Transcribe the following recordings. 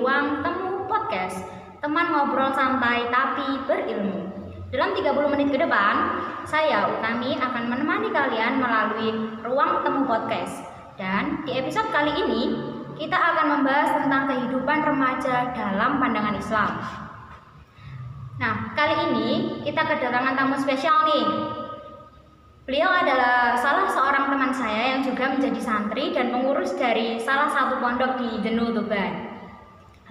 Ruang Temu Podcast, teman ngobrol santai tapi berilmu. Dalam 30 menit ke depan, saya Utami akan menemani kalian melalui Ruang Temu Podcast. Dan di episode kali ini, kita akan membahas tentang kehidupan remaja dalam pandangan Islam. Nah, kali ini kita kedatangan tamu spesial nih. Beliau adalah salah seorang teman saya yang juga menjadi santri dan pengurus dari salah satu pondok di Jenu, Tuban.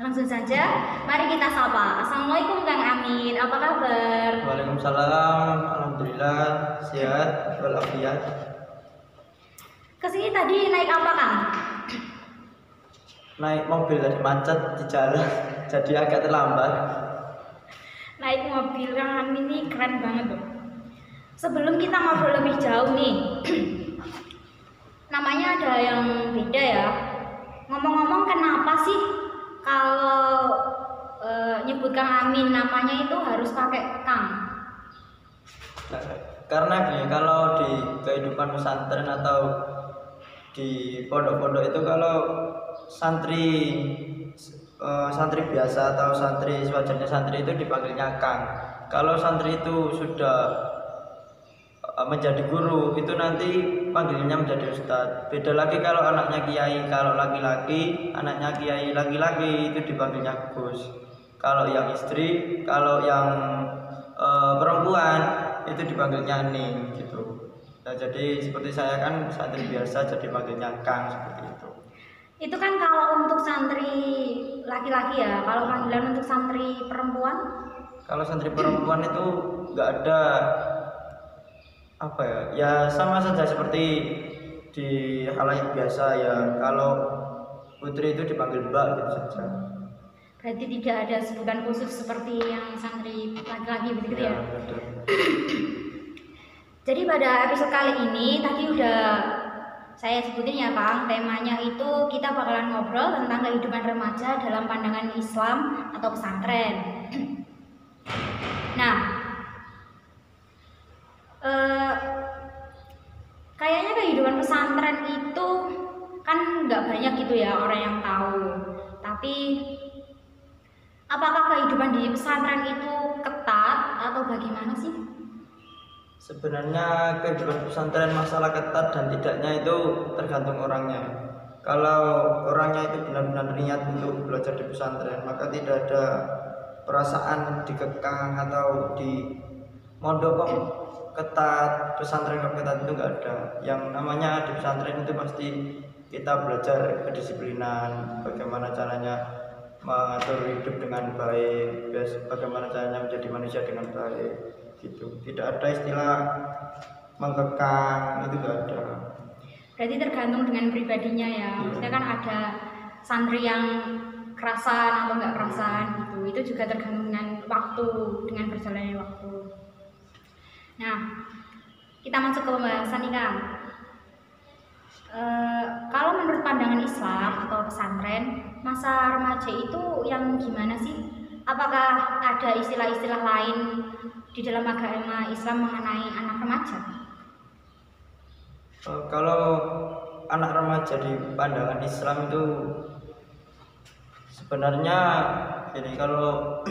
Langsung saja, mari kita sapa. Assalamualaikum Kang Amin, apa kabar? Waalaikumsalam, alhamdulillah sehat walafiat. Kesini tadi naik apa Kang? Naik mobil tadi macet di jalan, jadi agak terlambat. Naik mobil Kang Amin ini keren banget loh. Sebelum kita ngobrol lebih jauh nih, namanya ada yang beda ya. Ngomong-ngomong, kenapa sih kalau nyebut Kang Amin namanya itu harus pakai Kang? Karena gini, kalau di kehidupan pesantren atau di pondok-pondok itu kalau santri biasa atau santri sewajarnya santri itu dipanggilnya Kang. Kalau santri itu sudah menjadi guru itu nanti panggilnya menjadi ustadz. Beda lagi kalau anaknya kiai, kalau laki-laki anaknya kiai laki-laki itu dipanggilnya Gus. Kalau yang istri, kalau yang perempuan itu dipanggilnya Ning gitu. Nah, jadi seperti saya kan santri biasa jadi panggilnya Kang seperti itu. Itu kan kalau untuk santri laki-laki ya. Kalau panggilan untuk santri perempuan? Kalau santri perempuan itu nggak ada apa ya, ya sama saja seperti di halayak biasa ya. Kalau putri itu dipanggil Mbak gitu saja. Berarti tidak ada sebutan khusus seperti yang santri laki-laki begitu ya? Betul. Jadi pada episode kali ini tadi udah saya sebutin ya Kang, temanya itu kita bakalan ngobrol tentang kehidupan remaja dalam pandangan Islam atau pesantren. Nah, kayaknya kehidupan pesantren itu kan nggak banyak gitu ya orang yang tahu. Tapi apakah kehidupan di pesantren itu ketat atau bagaimana sih? Sebenarnya kehidupan pesantren masalah ketat dan tidaknya itu tergantung orangnya. Kalau orangnya itu benar-benar niat untuk belajar di pesantren, maka tidak ada perasaan dikekang atau di mondok kok ketat, pesantren kok ketat, itu nggak ada. Yang namanya di pesantren itu pasti kita belajar kedisiplinan, bagaimana caranya mengatur hidup dengan baik, bagaimana caranya menjadi manusia dengan baik gitu. Tidak ada istilah mengekang, itu nggak ada. Berarti tergantung dengan pribadinya ya. Maksudnya kan ada santri yang kerasan atau nggak kerasan gitu. Itu juga tergantung dengan waktu, dengan berjalannya waktu. Nah, kita masuk ke pembahasan nih Kang. Kalau menurut pandangan Islam atau pesantren, masa remaja itu yang gimana sih? Apakah ada istilah-istilah lain di dalam agama Islam mengenai anak remaja? Kalau anak remaja di pandangan Islam itu sebenarnya jadi kalau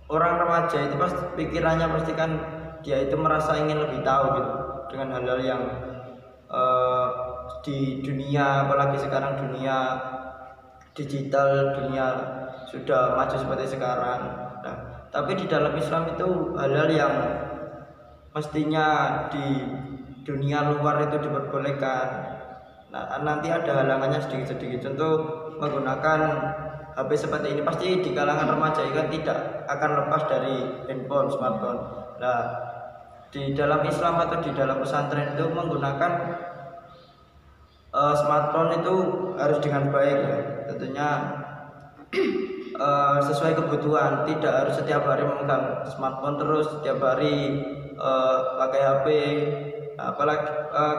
orang remaja itu pasti pikirannya pasti kan dia itu merasa ingin lebih tahu gitu dengan hal-hal yang di dunia, apalagi sekarang dunia digital, dunia sudah maju seperti sekarang. Nah, tapi di dalam Islam itu hal-hal yang mestinya di dunia luar itu diperbolehkan. Nah, nanti ada halangannya sedikit-sedikit. Contoh menggunakan HP seperti ini pasti di kalangan remaja kan tidak akan lepas dari handphone, smartphone. Nah, di dalam Islam atau di dalam pesantren itu menggunakan smartphone itu harus dengan baik ya. Tentunya sesuai kebutuhan, tidak harus setiap hari memegang smartphone terus, setiap hari pakai HP. Nah, apalagi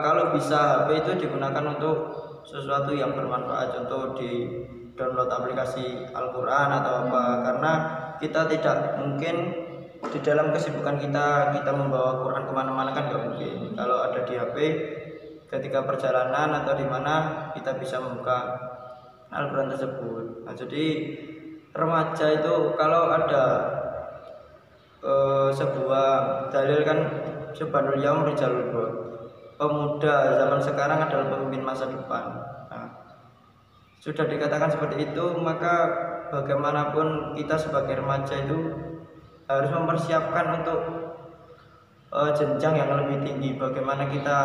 kalau bisa HP itu digunakan untuk sesuatu yang bermanfaat, contoh di download aplikasi Al-Quran atau apa, karena kita tidak mungkin di dalam kesibukan kita membawa Quran kemana-mana kan nggak mungkin. Kalau ada di HP ketika perjalanan atau di mana kita bisa membuka Al-Quran tersebut. Nah, jadi remaja itu kalau ada sebuah dalil kan subhanul yaum rijalul buat, pemuda zaman sekarang adalah pemimpin masa depan. Nah, sudah dikatakan seperti itu, maka bagaimanapun kita sebagai remaja itu harus mempersiapkan untuk jenjang yang lebih tinggi. Bagaimana kita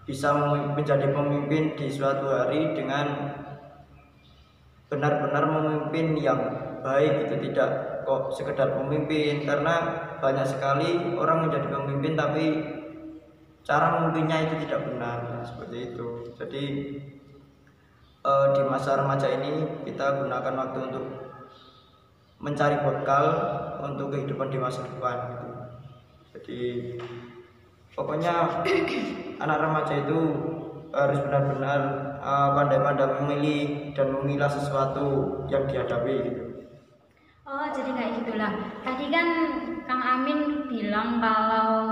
bisa menjadi pemimpin di suatu hari dengan benar-benar memimpin yang baik, itu tidak kok sekedar pemimpin, karena banyak sekali orang menjadi pemimpin tapi cara memimpinnya itu tidak benar, seperti itu. Jadi di masa remaja ini kita gunakan waktu untuk mencari bekal untuk kehidupan di masa depan gitu. Jadi pokoknya anak remaja itu harus benar-benar pandai-pandai memilih dan memilah sesuatu yang dihadapi gitu. Oh, jadi kayak gitulah. Tadi kan Kang Amin bilang kalau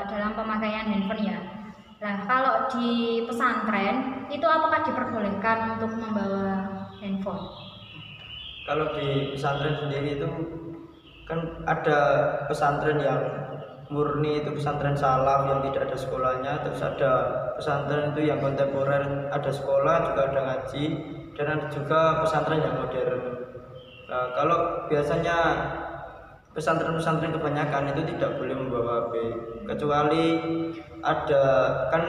dalam pemakaian handphone ya. Nah, kalau di pesantren itu apakah diperbolehkan untuk membawa handphone? Kalau di pesantren sendiri itu kan ada pesantren yang murni, itu pesantren salaf yang tidak ada sekolahnya, terus ada pesantren itu yang kontemporer, ada sekolah juga ada ngaji, dan ada juga pesantren yang modern. Nah, kalau biasanya pesantren-pesantren kebanyakan itu tidak boleh membawa HP, kecuali ada, kan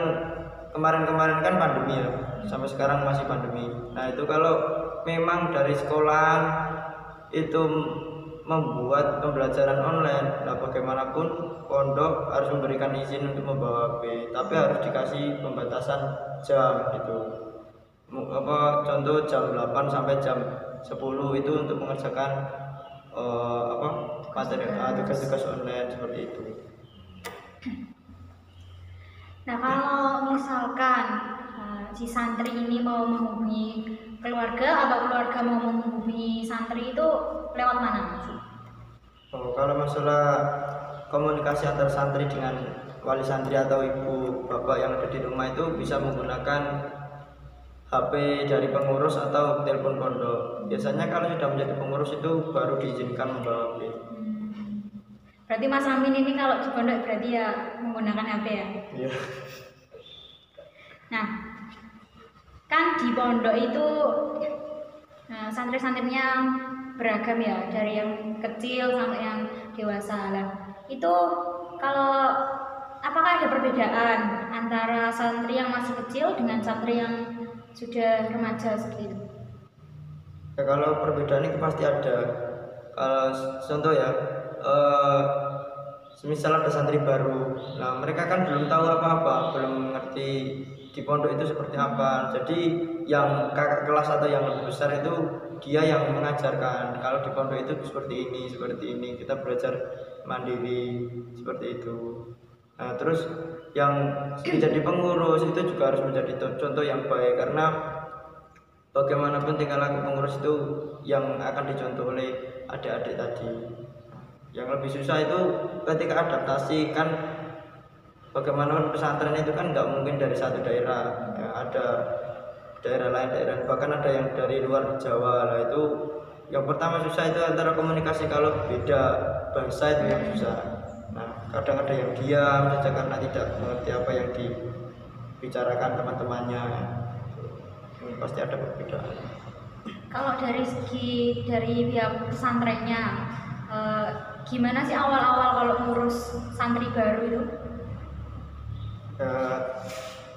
kemarin-kemarin kan pandemi ya, sampai sekarang masih pandemi. Nah, itu kalau memang dari sekolah itu membuat pembelajaran online, nah bagaimanapun pondok harus memberikan izin untuk membawa HP, tapi harus dikasih pembatasan jam gitu. Contoh jam 8 sampai jam 10 itu untuk mengerjakan materi tugas-tugas online seperti itu. Nah, kalau misalkan si santri ini mau menghubungi keluarga atau keluarga mau menghubungi santri itu lewat mana sih? Kalau masalah komunikasi antar santri dengan wali santri atau ibu bapak yang ada di rumah itu bisa menggunakan HP dari pengurus atau telepon pondok. Biasanya kalau sudah menjadi pengurus itu baru diizinkan membawa HP. Berarti Mas Amin ini kalau di pondok berarti ya menggunakan HP ya? Iya. Nah, kan di pondok itu santri-santrinya beragam ya, dari yang kecil sampai yang dewasa lah. Itu kalau apakah ada perbedaan antara santri yang masih kecil dengan santri yang sudah remaja seperti itu? Ya, kalau perbedaan itu pasti ada. Kalau contoh ya, semisal ada santri baru, nah mereka kan belum tahu apa-apa, belum mengerti di pondok itu seperti apa. Jadi yang kakak kelas atau yang lebih besar itu dia yang mengajarkan. Kalau di pondok itu seperti ini, kita belajar mandiri seperti itu. Nah, terus yang menjadi pengurus itu juga harus menjadi contoh yang baik, karena bagaimanapun tingkah laku pengurus itu yang akan dicontoh oleh adik-adik tadi. Yang lebih susah itu ketika adaptasi, kan bagaimanapun pesantren itu kan nggak mungkin dari satu daerah ya, ada daerah lain, bahkan ada yang dari luar Jawa. Lah itu yang pertama susah itu antara komunikasi, kalau beda bahasa itu yang susah. Nah, kadang ada yang diam saja karena tidak mengerti apa yang dibicarakan teman-temannya. Ini pasti ada perbedaan. Kalau dari segi dari pihak pesantrennya, gimana sih awal-awal kalau ngurus santri baru itu?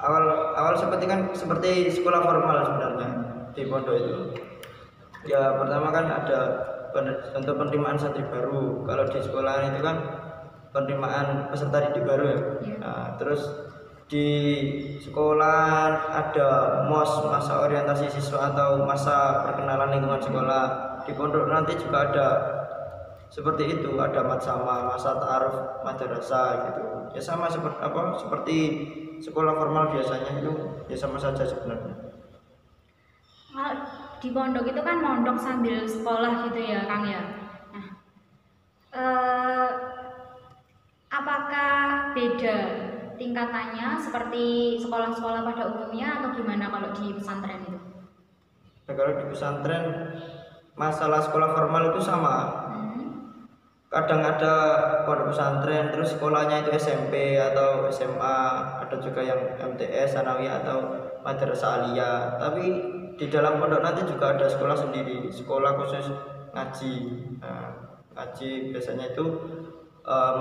Awal seperti sekolah formal sebenarnya di pondok itu. Ya pertama kan ada contoh penerimaan santri baru. Kalau di sekolah itu kan penerimaan peserta didik baru ya. Nah, terus di sekolah ada MOS, masa orientasi siswa atau masa perkenalan lingkungan sekolah. Di pondok nanti juga ada seperti itu, ada masa ta'aruf madrasah gitu. Ya sama seperti sekolah formal biasanya itu, ya sama saja sebenarnya. Di pondok itu kan mondok sambil sekolah gitu ya Kang ya. Nah, apakah beda tingkatannya seperti sekolah-sekolah pada umumnya atau gimana kalau di pesantren itu? Nah, kalau di pesantren masalah sekolah formal itu sama. Kadang ada pondok pesantren terus sekolahnya itu SMP atau SMA, ada juga yang MTS, Sanawiyah atau madrasah aliyah. Tapi di dalam pondok nanti juga ada sekolah sendiri, sekolah khusus ngaji. Nah, ngaji biasanya itu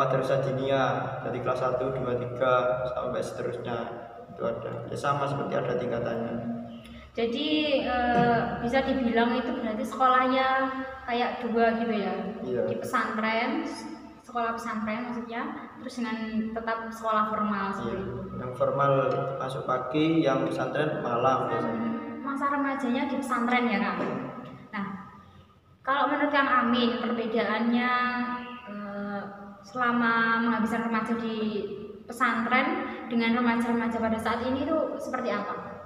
madrasah diniyah dari kelas 1, 2, 3 sampai seterusnya. Itu ada. Ya sama seperti ada tingkatannya. Jadi bisa dibilang itu berarti sekolahnya kayak dua gitu ya. Iya. Di pesantren, sekolah pesantren maksudnya, terus dengan tetap sekolah formal seperti itu. Yang formal masuk pagi, yang pesantren malam biasanya. Masa remajanya di pesantren ya Kak. Nah, kalau menurut Kang Amin perbedaannya selama menghabiskan remaja di pesantren dengan remaja-remaja pada saat ini itu seperti apa?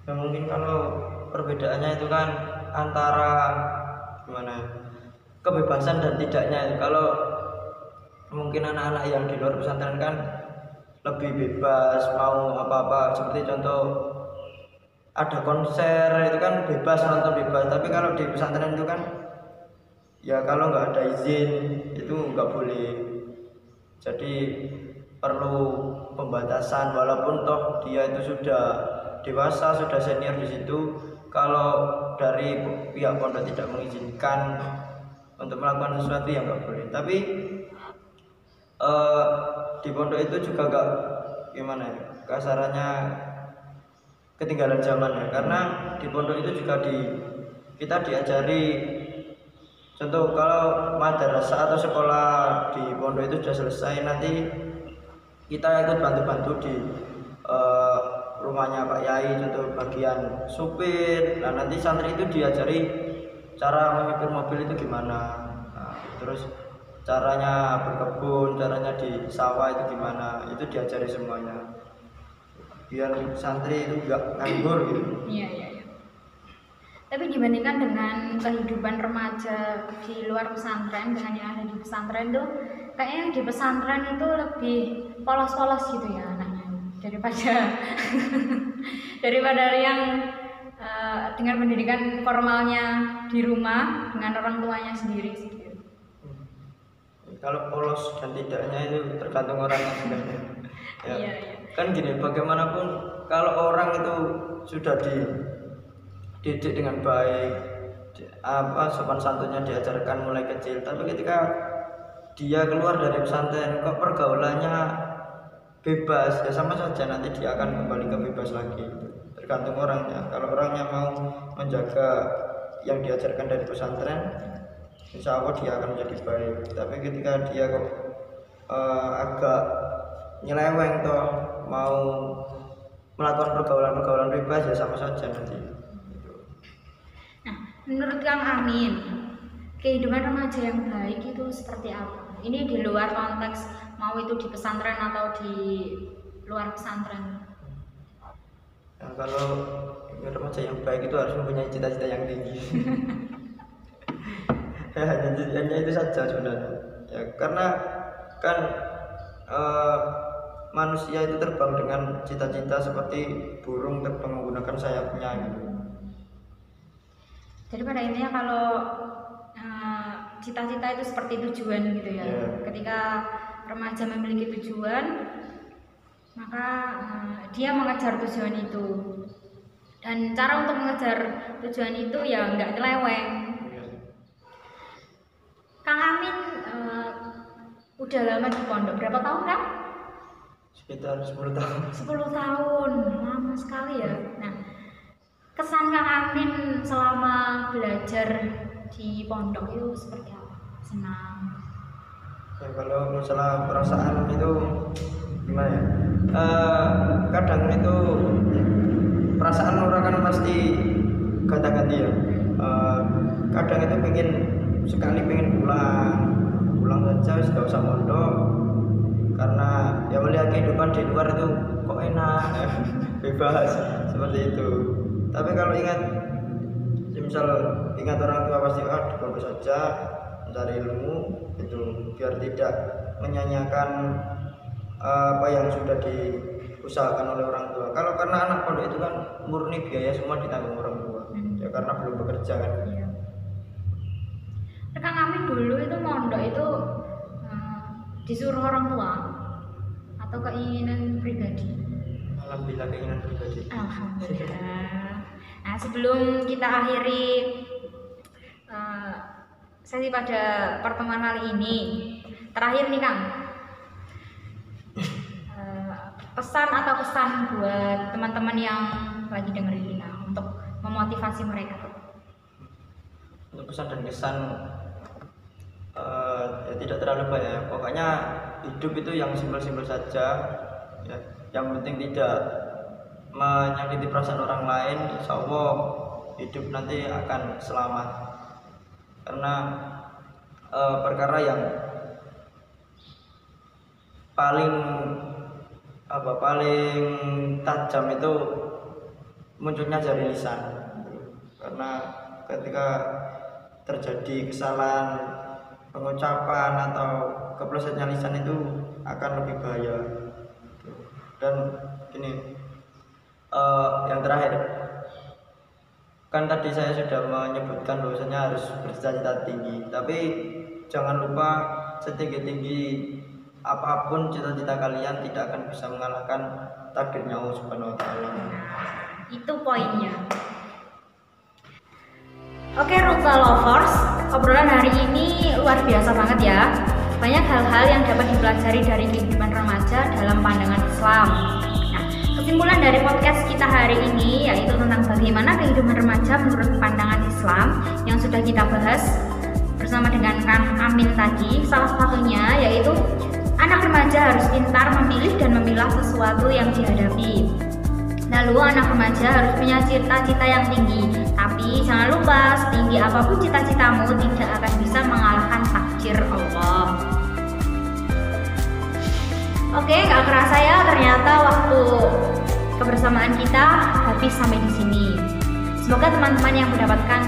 Ya mungkin kalau perbedaannya itu kan antara gimana ya, kebebasan dan tidaknya. Kalau mungkin anak-anak yang di luar pesantren kan lebih bebas mau apa-apa, seperti contoh ada konser itu kan bebas, nonton bebas. Tapi kalau di pesantren itu kan ya kalau nggak ada izin itu nggak boleh. Jadi perlu pembatasan, walaupun toh dia itu sudah dewasa, sudah senior di situ. Kalau dari pihak pondok tidak mengizinkan untuk melakukan sesuatu yang nggak boleh. Tapi di pondok itu juga nggak gimana ya, kasarannya ketinggalan zaman ya. Karena di pondok itu juga kita diajari, contoh kalau madrasah atau sekolah di pondok itu sudah selesai, nanti kita ikut bantu-bantu di rumahnya Pak Yai, contoh bagian supir. Nah, nanti santri itu diajari cara menyetir mobil itu gimana, nah, terus caranya berkebun, caranya di sawah itu gimana, itu diajari semuanya biar santri itu enggak nganggur gitu. Iya. Tapi dibandingkan dengan kehidupan remaja di luar pesantren dengan yang ada di pesantren tuh, kayaknya yang di pesantren itu lebih polos-polos gitu ya anaknya daripada yang dengan pendidikan formalnya di rumah dengan orang tuanya sendiri sih. Kalau polos dan tidaknya itu tergantung orangnya sebenarnya. Ya. Iya. Kan gini, bagaimanapun kalau orang itu sudah dididik dengan baik, sopan santunnya diajarkan mulai kecil, tapi ketika dia keluar dari pesantren kok pergaulannya bebas, ya sama saja nanti dia akan kembali ke bebas lagi. Tergantung orangnya. Kalau orangnya mau menjaga yang diajarkan dari pesantren, insya Allah dia akan menjadi baik. Tapi ketika dia kok agak nyeleweng toh mau melakukan pergaulan bebas, ya sama saja nanti. Nah, menurut Kang Amin, kehidupan remaja yang baik itu seperti apa? Ini di luar konteks mau itu di pesantren atau di luar pesantren. Nah, kalau remaja yang baik itu harus mempunyai cita-cita yang tinggi. hanya itu saja sebenarnya. Ya, karena kan manusia itu terbang dengan cita-cita seperti burung terbang menggunakan sayapnya gitu. Jadi pada intinya kalau cita-cita itu seperti tujuan gitu ya. Yeah. Ketika remaja memiliki tujuan, maka dia mengejar tujuan itu. Dan cara untuk mengejar tujuan itu ya nggak nyeleweng. Yeah. Kang Amin udah lama di pondok, berapa tahun Kang? Sekitar 10 tahun. 10 tahun, lama sekali ya. Nah, kesan Kang Amin selama belajar di pondok itu seperti apa? Senang? Ya, kalau masalah perasaan itu gimana ya? Kadang itu perasaan orang kan pasti ganti-ganti ya. Kadang itu pengen pulang saja, sudah usah mondok, karena ya melihat kehidupan di luar itu kok enak, bebas seperti itu. Tapi kalau misal ingat orang tua pasti di pondok saja mencari ilmu itu biar tidak menyanyiakan apa yang sudah diusahakan oleh orang tua. Kalau karena anak pondok itu kan murni biaya semua ditanggung orang tua. ya karena belum bekerja kan. Iya. Rekan Amin dulu itu mondok itu disuruh orang tua atau keinginan pribadi? Alhamdulillah keinginan pribadi. Alhamdulillah. Nah, sebelum kita akhiri sesi pada pertemuan kali ini, terakhir nih Kang, pesan atau kesan buat teman-teman yang lagi dengerin kita untuk memotivasi mereka. Untuk pesan dan kesan ya tidak terlalu banyak. Pokoknya hidup itu yang simpel-simpel saja. Ya, yang penting tidak menyakiti perasaan orang lain. Insya Allah hidup nanti akan selamat. Karena perkara yang paling tajam itu munculnya dari lisan. Karena ketika terjadi kesalahan pengucapan atau keplesetnya lisan itu akan lebih bahaya. Dan ini yang terakhir, kan tadi saya sudah menyebutkan bahwasanya harus bercita-cita tinggi, tapi jangan lupa setinggi-tinggi apapun cita-cita kalian tidak akan bisa mengalahkan takdirnya Allah Subhanahu wa taala. Itu poinnya. Oke, Ruta Lovers, obrolan hari ini luar biasa banget ya. Banyak hal-hal yang dapat dipelajari dari kehidupan remaja dalam pandangan Islam. Nah, kesimpulan dari podcast kita hari ini yaitu tentang bagaimana kehidupan remaja menurut pandangan Islam yang sudah kita bahas bersama dengan Kang Amin tadi. Salah satunya yaitu anak remaja harus pintar memilih dan memilah sesuatu yang dihadapi. Lalu anak remaja harus punya cita-cita yang tinggi. Tapi jangan lupa, setinggi apapun cita-citamu tidak akan bisa mengalahkan takdir Allah. Oke, gak kerasa ya ternyata waktu kebersamaan kita habis sampai di sini. Semoga teman-teman yang mendapatkan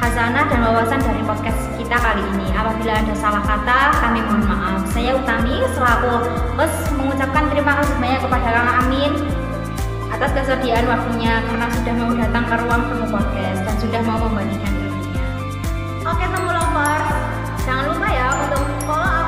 khazanah dan wawasan dari podcast kita kali ini. Apabila ada salah kata, kami mohon maaf. Saya Utami selaku host mengucapkan terima kasih banyak kepada Kang Amin atas kesediaan waktunya karena sudah mau datang ke ruang temu podcast dan sudah mau membagikan ilmunya. Oke, temu lovers, jangan lupa ya untuk follow